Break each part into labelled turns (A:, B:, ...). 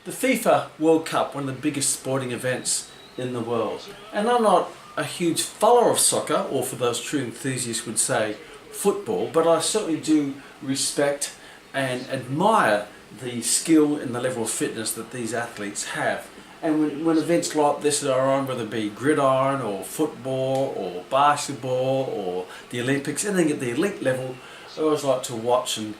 A: the FIFA World Cup, one of the biggest sporting events in the world. And I'm not a huge follower of soccer, or for those true enthusiasts would say football, but I certainly do respect and admire the skill and the level of fitness that these athletes have. And when events like this are on, whether it be gridiron or football or basketball or the Olympics, anything at the elite level, I always like to watch and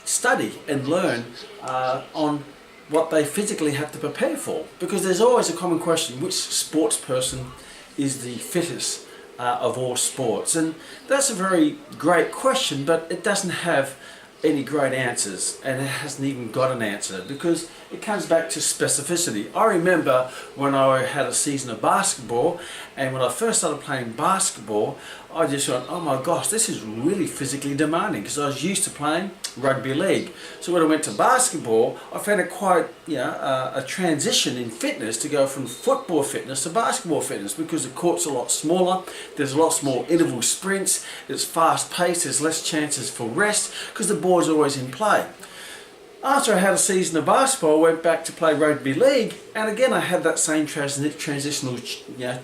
A: study and learn on what they physically have to prepare for, because there's always a common question: which sports person is the fittest of all sports? And that's a very great question, but it doesn't have any great answers, and it hasn't even got an answer, because it comes back to specificity. I remember when I had a season of basketball, and when I first started playing basketball, I just thought, oh my gosh, this is really physically demanding, because I was used to playing rugby league. So when I went to basketball, I found it quite a transition in fitness to go from football fitness to basketball fitness, because the court's a lot smaller, there's lots more interval sprints, it's fast paced, there's less chances for rest because the ball's always in play. After I had a season of basketball, I went back to play rugby league, and again I had that same transitional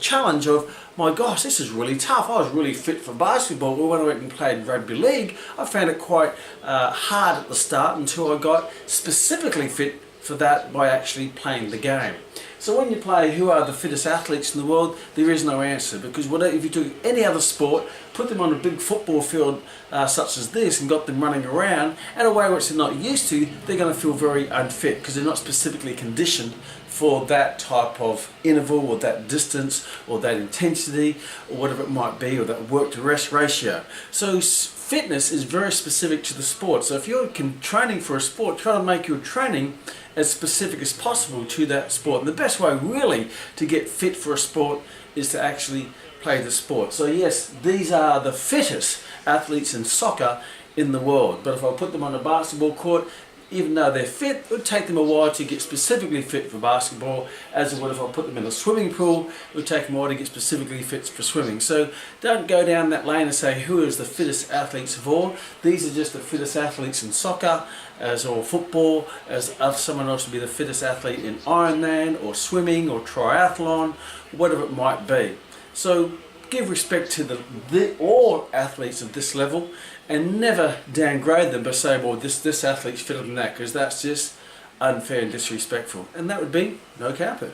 A: challenge of, my gosh, this is really tough. I was really fit for basketball, but when I went and played rugby league, I found it quite hard at the start until I got specifically fit for that by actually playing the game. So when you play who are the fittest athletes in the world, there is no answer, because if you took any other sport, put them on a big football field such as this and got them running around in a way which they're not used to, they're going to feel very unfit, because they're not specifically conditioned for that type of interval or that distance or that intensity or whatever it might be, or that work to rest ratio. So fitness is very specific to the sport. So if you're training for a sport, try to make your training as specific as possible to that sport. And the best way really to get fit for a sport is to actually play the sport. So yes, these are the fittest athletes in soccer in the world. But if I put them on a basketball court, even though they're fit, it would take them a while to get specifically fit for basketball, as it would if I put them in a swimming pool. It would take them a while to get specifically fit for swimming. So don't go down that lane and say who is the fittest athletes of all. These are just the fittest athletes in soccer, or football, as someone else would be the fittest athlete in Ironman or swimming or triathlon, whatever it might be. So give respect to all athletes of this level, and never downgrade them by saying, well, this athlete's fitter than that, because that's just unfair and disrespectful. And that would be No Cow Poo.